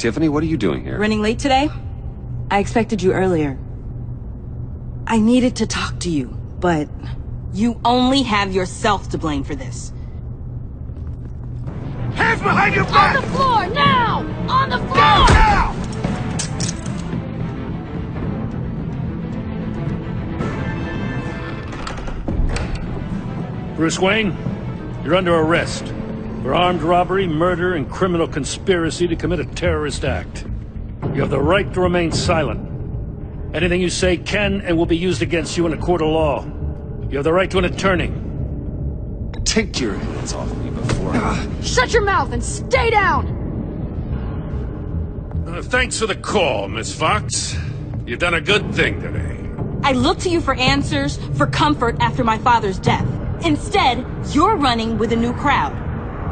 Tiffany, what are you doing here? Running late today? I expected you earlier. I needed to talk to you, but you only have yourself to blame for this. Hands behind your back! On the floor, now! On the floor! Down, now! Bruce Wayne, you're under arrest for armed robbery, murder, and criminal conspiracy to commit a terrorist act. You have the right to remain silent. Anything you say can and will be used against you in a court of law. You have the right to an attorney. Take your hands off me before Shut your mouth and stay down! Thanks for the call, Miss Fox. You've done a good thing today. I looked to you for answers, for comfort after my father's death. Instead, you're running with a new crowd.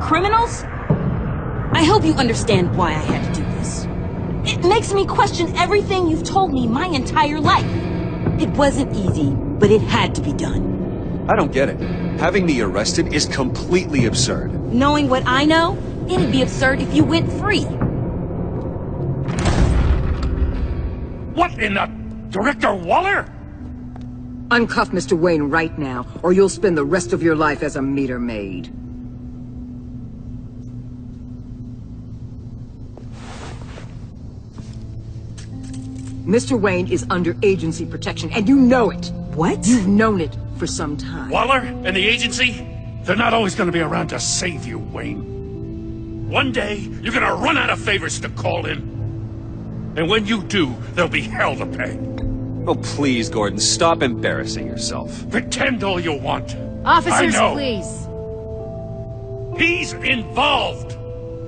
Criminals? I hope you understand why I had to do this. It makes me question everything you've told me my entire life. It wasn't easy, but it had to be done. I don't get it. Having me arrested is completely absurd. Knowing what I know, it'd be absurd if you went free. What in the... Director Waller? Uncuff Mr. Wayne right now, or you'll spend the rest of your life as a meter maid. Mr. Wayne is under agency protection, and you know it. What? You've known it for some time. Waller and the agency? They're not always going to be around to save you, Wayne. One day, you're going to run out of favors to call in. And when you do, there'll be hell to pay. Oh, please, Gordon, stop embarrassing yourself. Pretend all you want. Officers, I know. please. He's involved.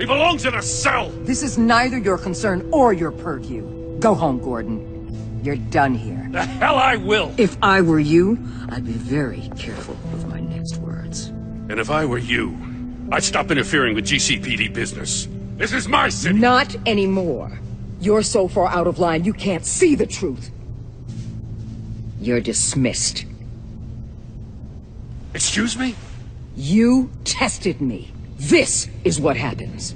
He belongs in a cell. This is neither your concern or your purview. Go home, Gordon. You're done here. The hell I will. If I were you, I'd be very careful with my next words. And if I were you, I'd stop interfering with GCPD business. This is my city. Not anymore. You're so far out of line, you can't see the truth. You're dismissed. Excuse me? You tested me. This is what happens.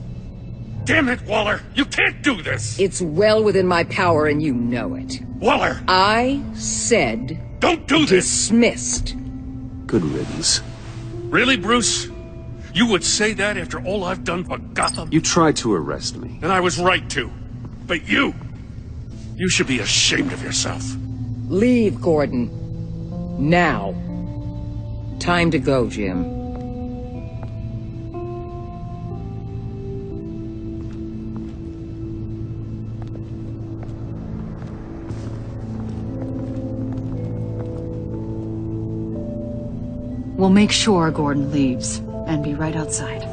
Damn it, Waller! You can't do this! It's well within my power and you know it. Waller! I said... Don't do this! Dismissed. Good riddance. Really, Bruce? You would say that after all I've done for Gotham? You tried to arrest me. And I was right to. But you should be ashamed of yourself. Leave, Gordon. Now. Time to go, Jim. We'll make sure Gordon leaves, and be right outside.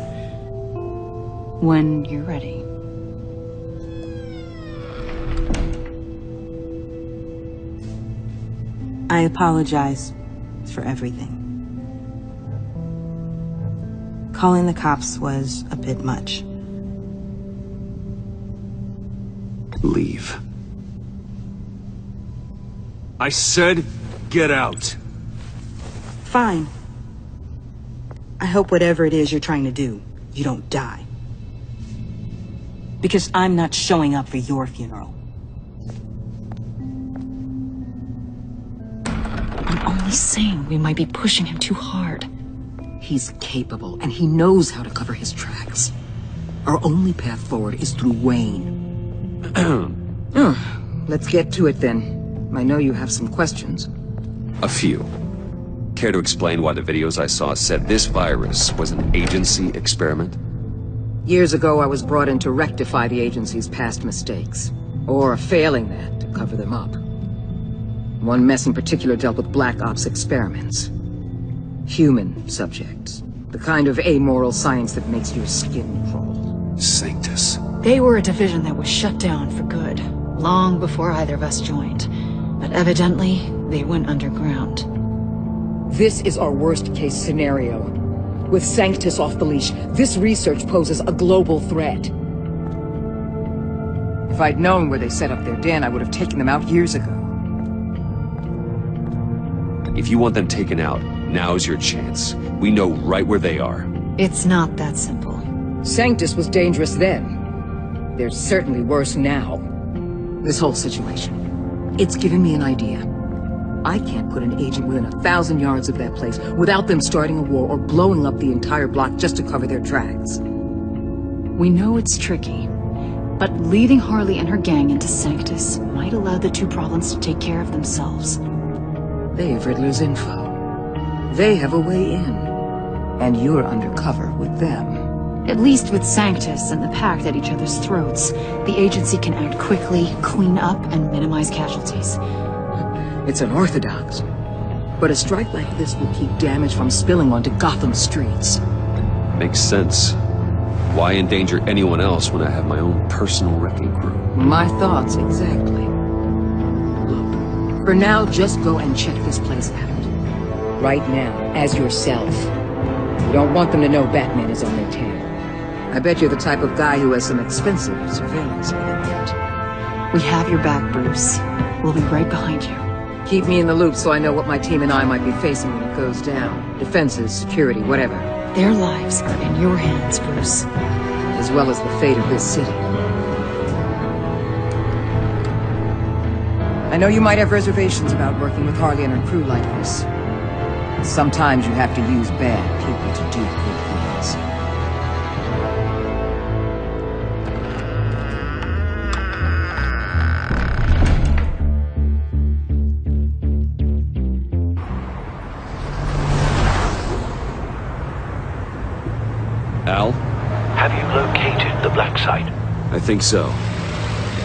When you're ready. I apologize for everything. Calling the cops was a bit much. Leave. I said, get out. Fine. I hope whatever it is you're trying to do, you don't die. Because I'm not showing up for your funeral. I'm only saying we might be pushing him too hard. He's capable, and he knows how to cover his tracks. Our only path forward is through Wayne. Let's get to it, then. I know you have some questions. A few. Care to explain why the videos I saw said this virus was an agency experiment? Years ago, I was brought in to rectify the agency's past mistakes. Or failing that, to cover them up. One mess in particular dealt with Black Ops experiments. Human subjects. The kind of amoral science that makes your skin crawl. Sanctus. They were a division that was shut down for good, long before either of us joined. But evidently, they went underground. This is our worst-case scenario. With Sanctus off the leash, this research poses a global threat. If I'd known where they set up their den, I would have taken them out years ago. If you want them taken out, now's your chance. We know right where they are. It's not that simple. Sanctus was dangerous then. They're certainly worse now. This whole situation, it's given me an idea. I can't put an agent within 1,000 yards of that place without them starting a war or blowing up the entire block just to cover their tracks. We know it's tricky, but leading Harley and her gang into Sanctus might allow the two problems to take care of themselves. They have Riddler's info. They have a way in. And you're undercover with them. At least with Sanctus and the Pact at each other's throats, the agency can act quickly, clean up, and minimize casualties. It's unorthodox. But a strike like this will keep damage from spilling onto Gotham streets. Makes sense. Why endanger anyone else when I have my own personal wrecking crew? My thoughts, exactly. Look, for now, just go and check this place out. Right now, as yourself. You don't want them to know Batman is on their tail. I bet you're the type of guy who has some expensive surveillance equipment. We have your back, Bruce. We'll be right behind you. Keep me in the loop so I know what my team and I might be facing when it goes down. Defenses, security, whatever. Their lives are in your hands, Bruce. As well as the fate of this city. I know you might have reservations about working with Harley and her crew like this. Sometimes you have to use bad people to do good things. Al? Have you located the black site? I think so.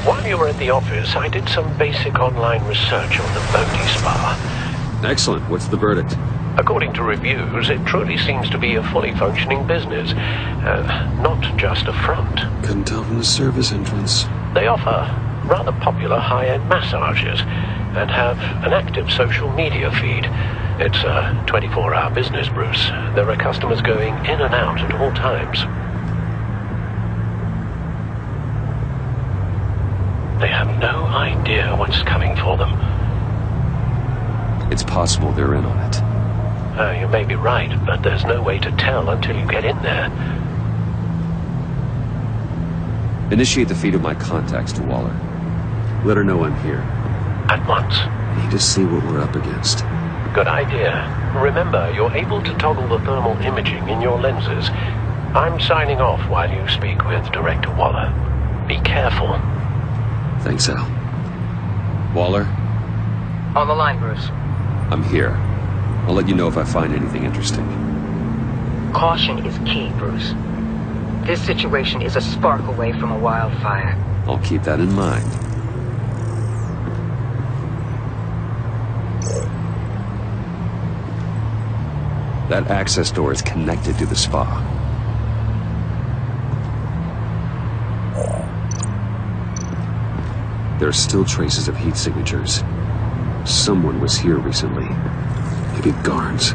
While you were at the office, I did some basic online research on the Bodhi Spa. Excellent. What's the verdict? According to reviews, it truly seems to be a fully functioning business, not just a front. Couldn't tell from the service entrance. They offer rather popular high-end massages and have an active social media feed. It's a 24-hour business, Bruce. There are customers going in and out at all times. They have no idea what's coming for them. It's possible they're in on it. You may be right, but there's no way to tell until you get in there. Initiate the feed of my contacts to Waller. Let her know I'm here. At once. I need to see what we're up against. Good idea. Remember, you're able to toggle the thermal imaging in your lenses. I'm signing off while you speak with Director Waller. Be careful. Thanks, Al. Waller? On the line, Bruce. I'm here. I'll let you know if I find anything interesting. Caution is key, Bruce. This situation is a spark away from a wildfire. I'll keep that in mind. That access door is connected to the spa. There are still traces of heat signatures. Someone was here recently. Maybe guards.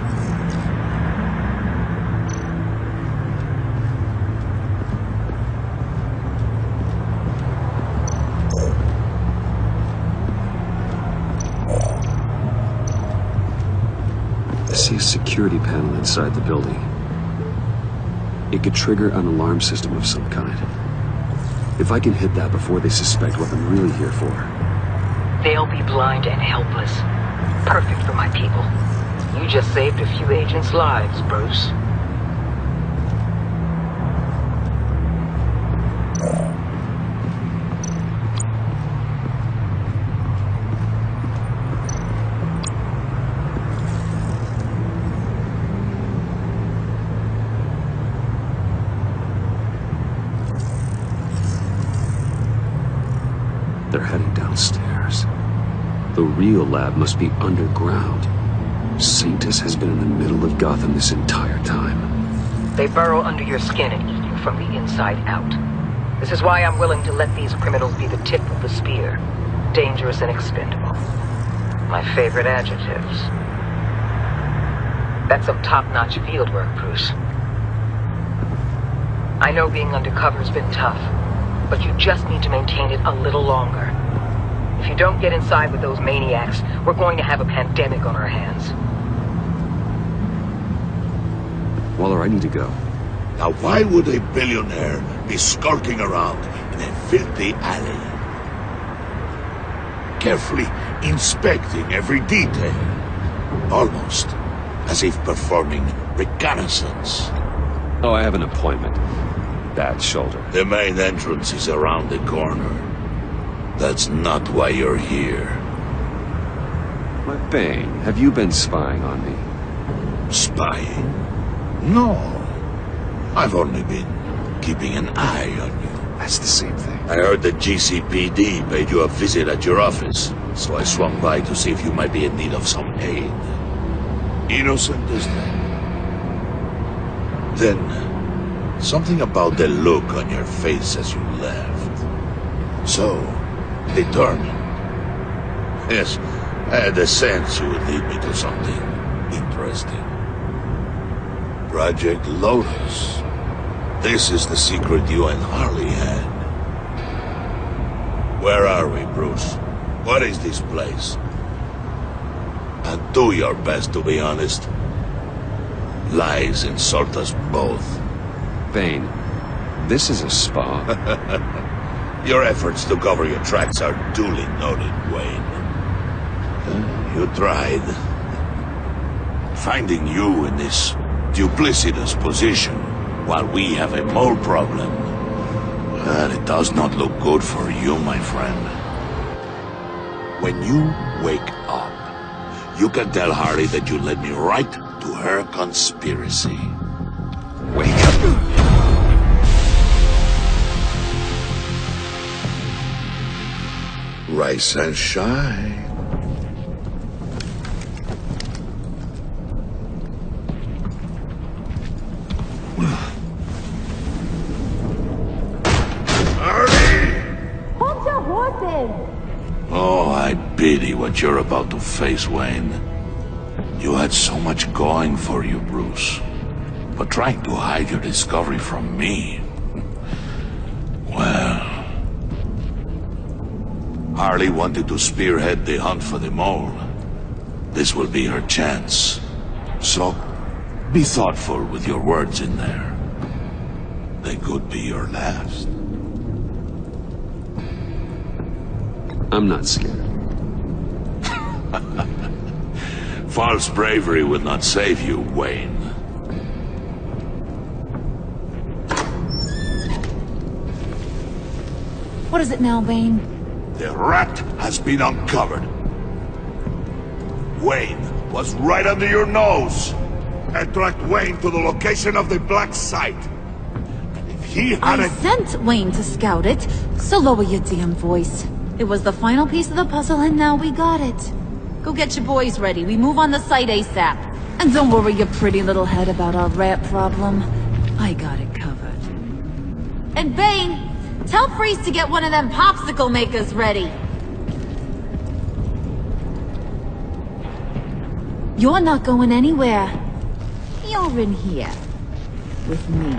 I see a security panel inside the building. It could trigger an alarm system of some kind. If I can hit that before they suspect what I'm really here for. They'll be blind and helpless. Perfect for my people. You just saved a few agents' lives, Bruce. They're heading downstairs. The real lab must be underground. Sanctus has been in the middle of Gotham this entire time. They burrow under your skin and eat you from the inside out. This is why I'm willing to let these criminals be the tip of the spear. Dangerous and expendable. My favorite adjectives. That's some top-notch field work, Bruce. I know being undercover's been tough, but you just need to maintain it a little longer. If you don't get inside with those maniacs, we're going to have a pandemic on our hands. Waller, I need to go. Now why would a billionaire be skulking around in a filthy alley, carefully inspecting every detail, almost as if performing reconnaissance. Oh, I have an appointment. Bad shoulder. The main entrance is around the corner. That's not why you're here. But Bane, have you been spying on me? Spying? No. I've only been keeping an eye on you. That's the same thing. I heard the GCPD paid you a visit at your office, so I swung by to see if you might be in need of some aid. Innocent as that. Then, something about the look on your face as you left. So, determined. Yes, I had a sense you would lead me to something interesting. Project Lotus. This is the secret you and Harley had. Where are we, Bruce? What is this place? And do your best to be honest. Lies insult us both. Bane, this is a spa. Your efforts to cover your tracks are duly noted, Wayne. You tried. Finding you in this duplicitous position while we have a mole problem. But it does not look good for you, my friend. When you wake up, you can tell Harley that you led me right to her conspiracy. Wake up. Rise and shine. Oh, I pity what you're about to face, Wayne. You had so much going for you, Bruce. But trying to hide your discovery from me... well... Harley wanted to spearhead the hunt for the mole. This will be her chance. So, be thoughtful with your words in there. They could be your last. I'm not scared. False bravery will not save you, Wayne. What is it now, Bane? The rat has been uncovered. Wayne was right under your nose. I tracked Wayne to the location of the black site. If he I hadn't... sent Wayne to scout it, so lower your damn voice. It was the final piece of the puzzle, and now we got it. Go get your boys ready. We move on the site ASAP. And don't worry your pretty little head about our rat problem. I got it covered. And Bane, tell Freeze to get one of them popsicle makers ready. You're not going anywhere. You're in here. With me.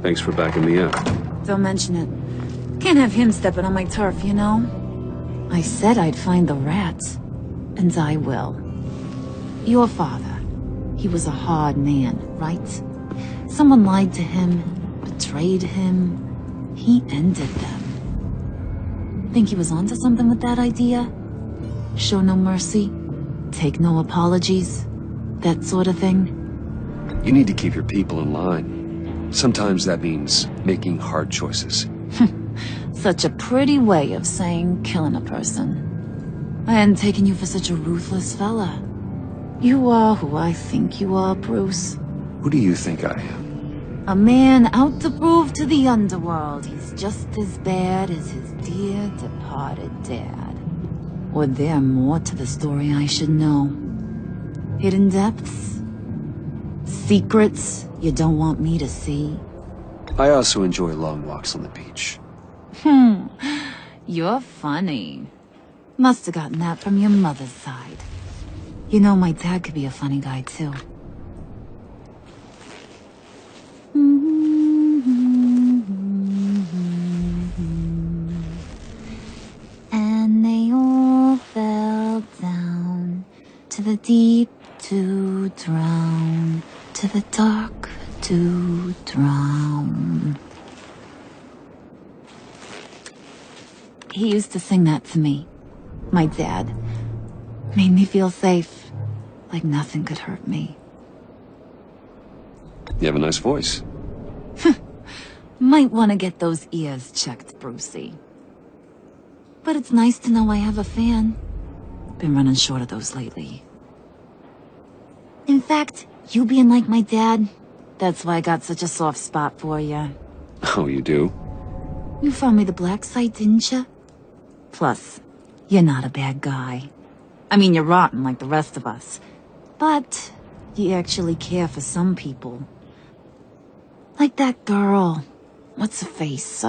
Thanks for backing me up. Don't mention it. Can't have him stepping on my turf, you know? I said I'd find the rats. And I will. Your father. He was a hard man, right? Someone lied to him, betrayed him. He ended them. Think he was onto something with that idea? Show no mercy? Take no apologies? That sort of thing? You need to keep your people in line. Sometimes that means making hard choices. Such a pretty way of saying killing a person. I hadn't taken you for such a ruthless fella. You are who I think you are, Bruce. Who do you think I am? A man out to prove to the underworld he's just as bad as his dear departed dad. Or there more to the story I should know. Hidden depths? Secrets you don't want me to see? I also enjoy long walks on the beach. You're funny. Must have gotten that from your mother's side. You know, my dad could be a funny guy, too. To the deep to drown, to the dark to drown. He used to sing that to me. My dad. Made me feel safe. Like nothing could hurt me. You have a nice voice. Might want to get those ears checked, Brucey. But it's nice to know I have a fan. Been running short of those lately. In fact, you being like my dad, that's why I got such a soft spot for you. Oh, you do? You found me the black site, didn't you? Plus, you're not a bad guy. I mean, you're rotten like the rest of us. But you actually care for some people. Like that girl. What's her face?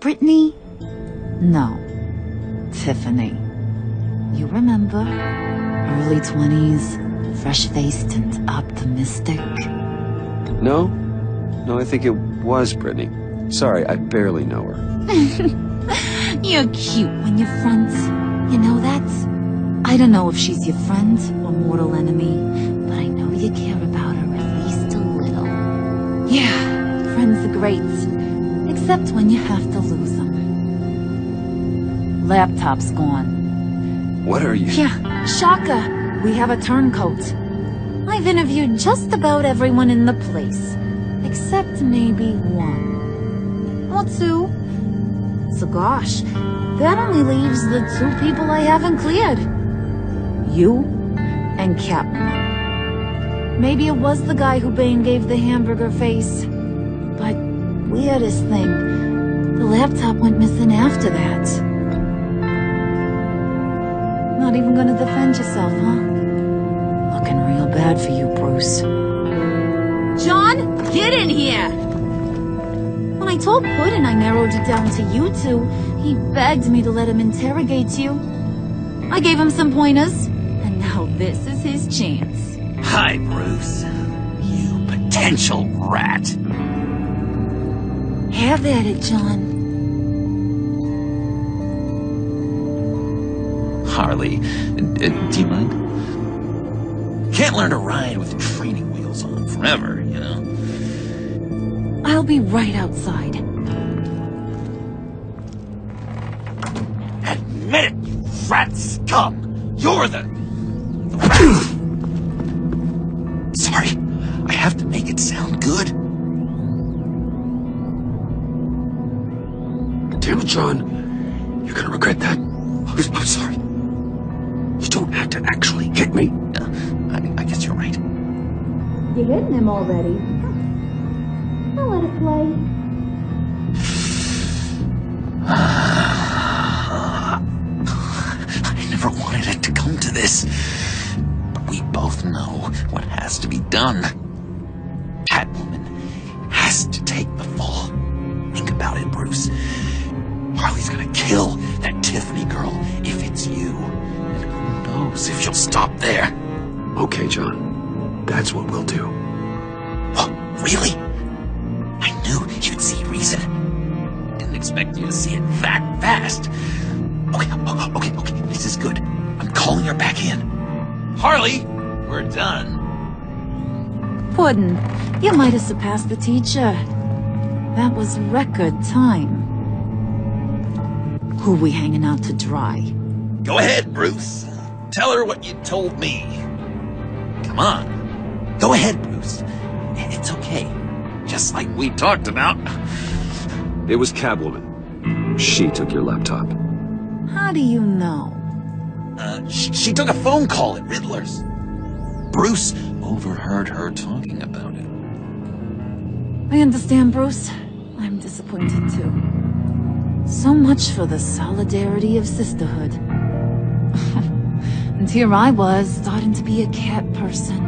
Brittany? No. Tiffany. You remember? Early 20s, fresh-faced and optimistic. No? No, I think it was Brittany. Sorry, I barely know her. You're cute when you're front. You know that? I don't know if she's your friend or mortal enemy, but I know you care about her at least a little. Yeah, friends are great. Except when you have to lose them. Laptop's gone. What are you... Yeah, shocker. We have a turncoat. I've interviewed just about everyone in the place. Except maybe one. Or two. So gosh, that only leaves the two people I haven't cleared. You and Catwoman. Maybe it was the guy who Bane gave the hamburger face. But weirdest thing, the laptop went missing after that. Not even gonna defend yourself, huh? Looking real bad for you, Bruce. John, get in here! When I told Puddin' I narrowed it down to you two, he begged me to let him interrogate you. I gave him some pointers, and now this is his chance. Hi, Bruce. You potential rat. Have at it, John. Harley, do you mind? Can't learn to ride with training wheels on forever, you know? I'll be right outside. Admit it, you rat scum! You're the rat! Sorry, I have to make it sound good. Damn it, John. You're gonna regret that. I'm sorry. You don't have to actually hit me. I guess you're right. You're hitting him already. I'll let it play. I never wanted it to come to this. But we both know what has to be done. Catwoman has to take the fall. Think about it, Bruce. Harley's gonna kill that Tiffany girl if it's you. And who knows if she'll stop there. Okay, John. That's what we'll do. Oh, really? I knew you'd see reason. Didn't expect you to see it that fast. Okay, this is good. I'm calling her back in. Harley, we're done. Puddin', you might have surpassed the teacher. That was record time. Who we hanging out to dry? Go ahead, Bruce. Tell her what you told me. Come on. Go ahead, Bruce. It's okay. Just like we talked about. It was Catwoman. She took your laptop. How do you know? She took a phone call at Riddler's. Bruce overheard her talking about it. I understand, Bruce. I'm disappointed too. So much for the solidarity of sisterhood. And here I was, starting to be a cat person.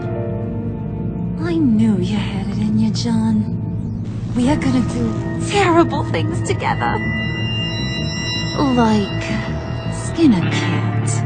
I knew you had it in you, John. We are gonna do terrible things together. Like skin a cat.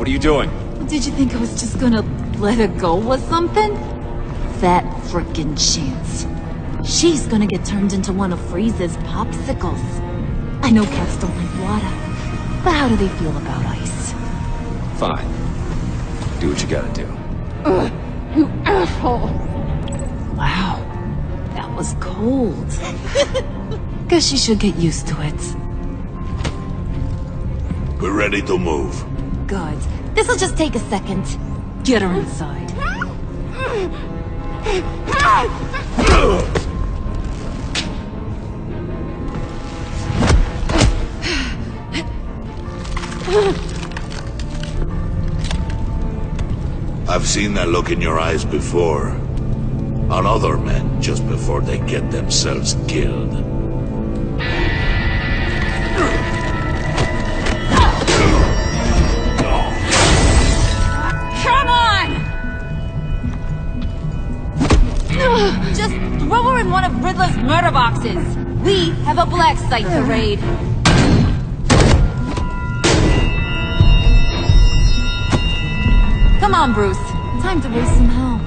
What are you doing? Did you think I was just gonna let her go or something? That frickin' chance. She's gonna get turned into one of Freeze's popsicles. I know cats don't like water, but how do they feel about ice? Fine. Do what you gotta do. You asshole! Wow, that was cold. Guess she should get used to it. We're ready to move. Good. This'll just take a second. Get her inside. I've seen that look in your eyes before. On other men, just before they get themselves killed. Come on! Just throw her in one of Riddler's murder boxes. We have a black site to raid. Come on, Bruce. Time to raise some hell.